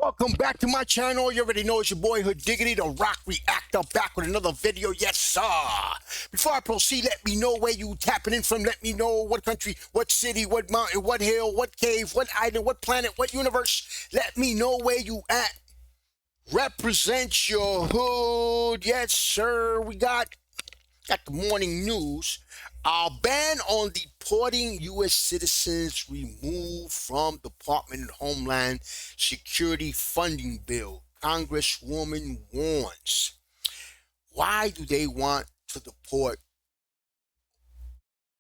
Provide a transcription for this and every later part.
Welcome back to my channel. You already know it's your boy Hood Diggity, the Rock Reactor, back with another video. Yes, sir. Before I proceed, let me know where you tapping in from. Let me know what country, what city, what mountain, what hill, what cave, what island, what planet, what universe. Let me know where you at. Represent your hood. Yes, sir. We got the morning news. Ban on deporting U.S. citizens removed from Department of Homeland Security funding bill. Congresswoman warns. Why do they want to deport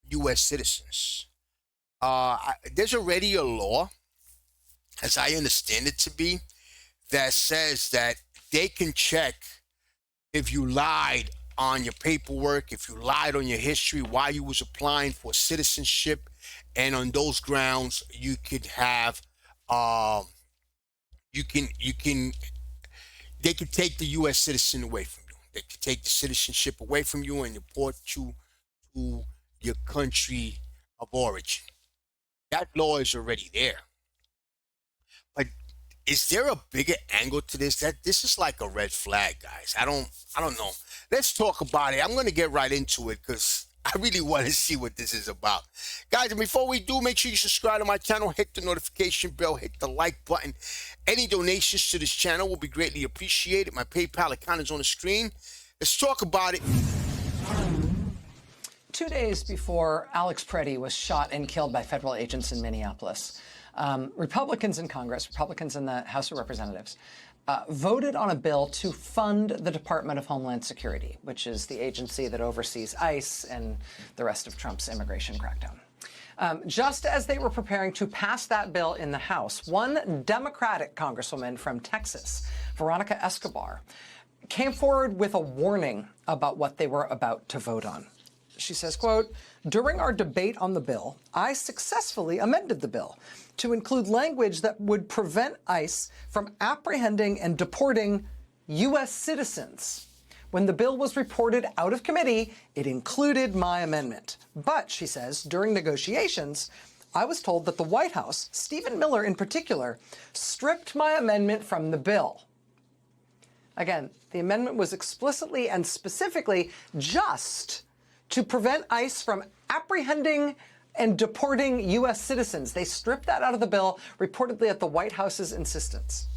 U.S. citizens? There's already a law, as I understand it to be, that says that they can check if you lied on your paperwork, if you lied on your history, why you was applying for citizenship, and on those grounds you could have they could take the U.S. citizen away from you. They could take the citizenship away from you and deport you to your country of origin. That law is already there. But is there a bigger angle to this? That this is like a red flag, guys. I don't know. Let's talk about it. I'm going to get right into it because I really want to see what this is about. Guys, and before we do, make sure you subscribe to my channel, hit the notification bell, hit the like button. Any donations to this channel will be greatly appreciated. My PayPal account is on the screen. Let's talk about it. 2 days before Alex Preddy was shot and killed by federal agents in Minneapolis, Republicans in Congress, Republicans in the House of Representatives, voted on a bill to fund the Department of Homeland Security, which is the agency that oversees ICE and the rest of Trump's immigration crackdown. Just as they were preparing to pass that bill in the House, one Democratic congresswoman from Texas, Veronica Escobar, came forward with a warning about what they were about to vote on. She says, quote, "During our debate on the bill, I successfully amended the bill to include language that would prevent ICE from apprehending and deporting U.S. citizens. When the bill was reported out of committee, it included my amendment. But," she says, "during negotiations, I was told that the White House, Stephen Miller in particular, stripped my amendment from the bill." Again, the amendment was explicitly and specifically just to prevent ICE from apprehending and deporting U.S. citizens. They stripped that out of the bill, reportedly at the White House's insistence.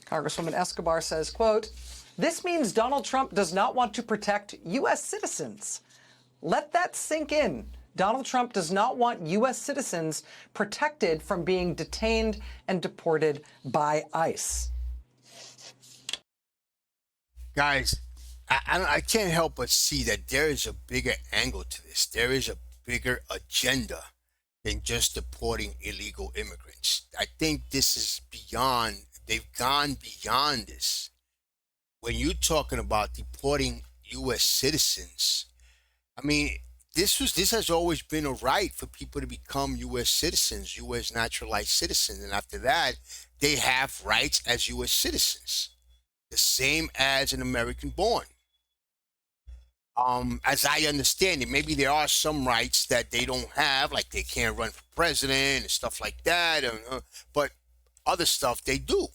Congresswoman Escobar says, quote, "This means Donald Trump does not want to protect U.S. citizens. Let that sink in. Donald Trump does not want U.S. citizens protected from being detained and deported by ICE." Guys, I can't help but see that there is a bigger angle to this. There is a bigger agenda than just deporting illegal immigrants. I think this is beyond, they've gone beyond this. When you're talking about deporting U.S. citizens, I mean, this has always been a right for people to become U.S. citizens, U.S. naturalized citizens. And after that, they have rights as U.S. citizens, the same as an American born. As I understand it, maybe there are some rights that they don't have, like they can't run for president and stuff like that, but other stuff they do.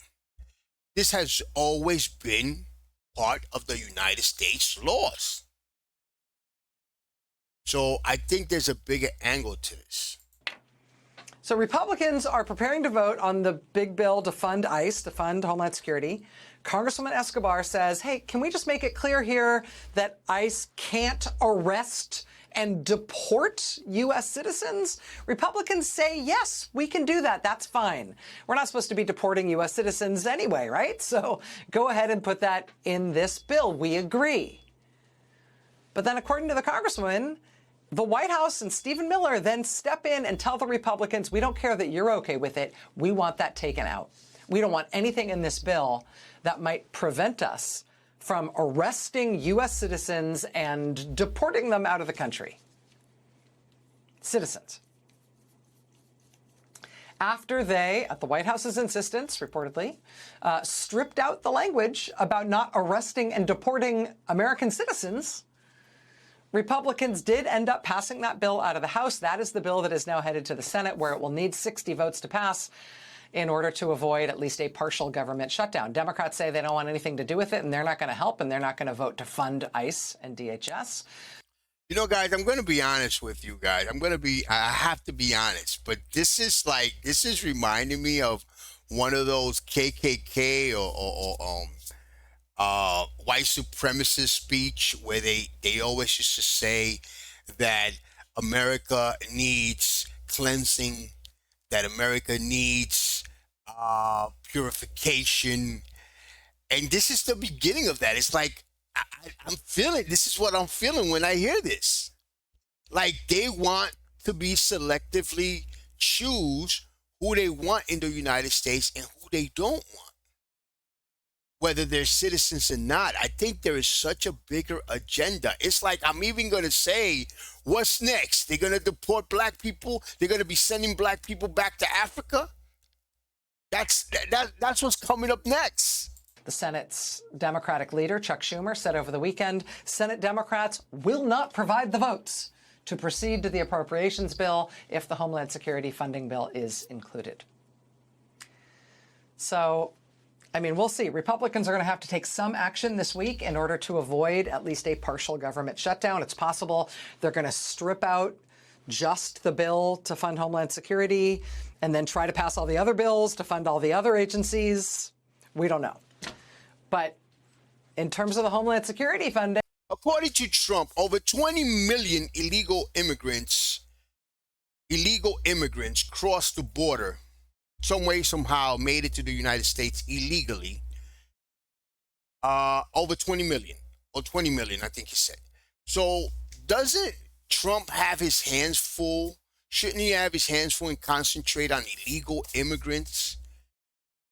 This has always been part of the United States laws. So I think there's a bigger angle to this. So Republicans are preparing to vote on the big bill to fund ICE, to fund Homeland Security. Congresswoman Escobar says, hey, can we just make it clear here that ICE can't arrest and deport U.S. citizens? Republicans say, yes, we can do that. That's fine. We're not supposed to be deporting U.S. citizens anyway, right? So go ahead and put that in this bill. We agree. But then according to the Congresswoman, the White House and Stephen Miller then step in and tell the Republicans, we don't care that you're okay with it. We want that taken out. We don't want anything in this bill that might prevent us from arresting U.S. citizens and deporting them out of the country. Citizens. After they, at the White House's insistence, reportedly, stripped out the language about not arresting and deporting American citizens, Republicans did end up passing that bill out of the House. That is the bill that is now headed to the Senate, where it will need 60 votes to pass. in order to avoid at least a partial government shutdown. Democrats say they don't want anything to do with it, and they're not going to help, and they're not going to vote to fund ICE and DHS. You know, guys, I'm going to be honest with you guys. I have to be honest, but this is reminding me of one of those KKK or white supremacist speech where they always used to say that America needs cleansing, that America needs purification. And this is the beginning of that. It's like, this is what I'm feeling when I hear this. Like they want to be selectively choose who they want in the United States and who they don't want, whether they're citizens or not. I think there is such a bigger agenda. It's like, I'm even going to say, what's next? They're going to deport black people. They're going to be sending black people back to Africa. That's what's coming up next. The Senate's Democratic leader, Chuck Schumer, said over the weekend, Senate Democrats will not provide the votes to proceed to the appropriations bill if the Homeland Security funding bill is included. So, I mean, we'll see. Republicans are going to have to take some action this week in order to avoid at least a partial government shutdown. It's possible they're going to strip out just the bill to fund Homeland Security and then try to pass all the other bills to fund all the other agencies. We don't know. But in terms of the Homeland Security funding, according to Trump, over 20 million illegal immigrants crossed the border, some way, somehow made it to the United States illegally. Over 20 million, or 20 million, I think he said. So doesn't Trump have his hands full? Shouldn't he have his hands full and concentrate on illegal immigrants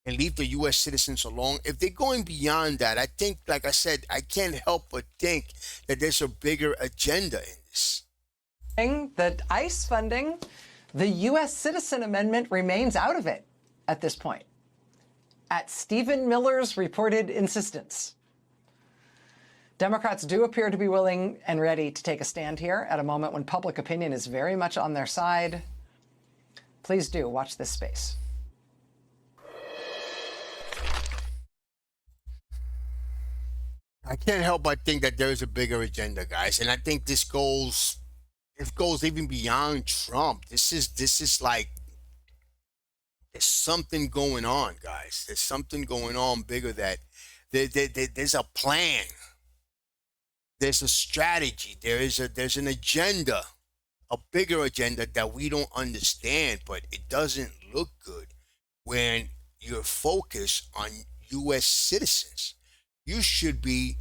and leave the U.S. citizens alone? If they're going beyond that, I think, like I said, I can't help but think that there's a bigger agenda in this. The ICE funding, the U.S. Citizen Amendment remains out of it at this point, at Stephen Miller's reported insistence. Democrats do appear to be willing and ready to take a stand here at a moment when public opinion is very much on their side. Please do watch this space. I can't help but think that there is a bigger agenda, guys, and I think this goes even beyond Trump. This is like, there's something going on, guys. There's something going on bigger, that there's a plan. There's a strategy. There's an agenda, a bigger agenda that we don't understand, but it doesn't look good when you're focused on U.S. citizens. You should be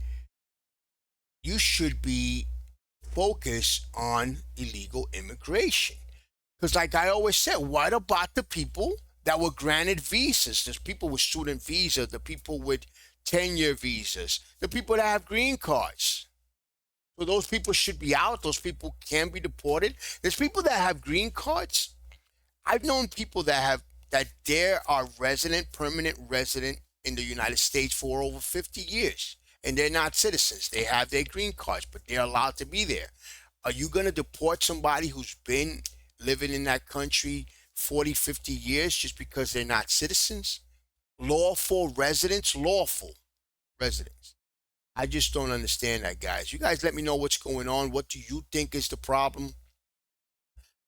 focused on illegal immigration. Because like I always said, what about the people that were granted visas? There's people with student visas, the people with 10-year visas, the people that have green cards. So those people should be out. Those people can be deported. There's people that have green cards. I've known people that they are permanent resident in the United States for over 50 years, and they're not citizens. They have their green cards, but they're allowed to be there. Are you going to deport somebody who's been living in that country 40, 50 years just because they're not citizens? Lawful residents. I just don't understand that, guys. You guys let me know what's going on. What do you think is the problem?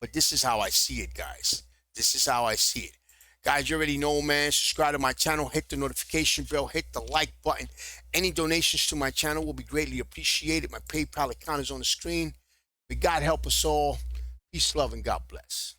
But this is how I see it, guys. This is how I see it. Guys, you already know, man. Subscribe to my channel. Hit the notification bell. Hit the like button. Any donations to my channel will be greatly appreciated. My PayPal account is on the screen. May God help us all. Peace, love, and God bless.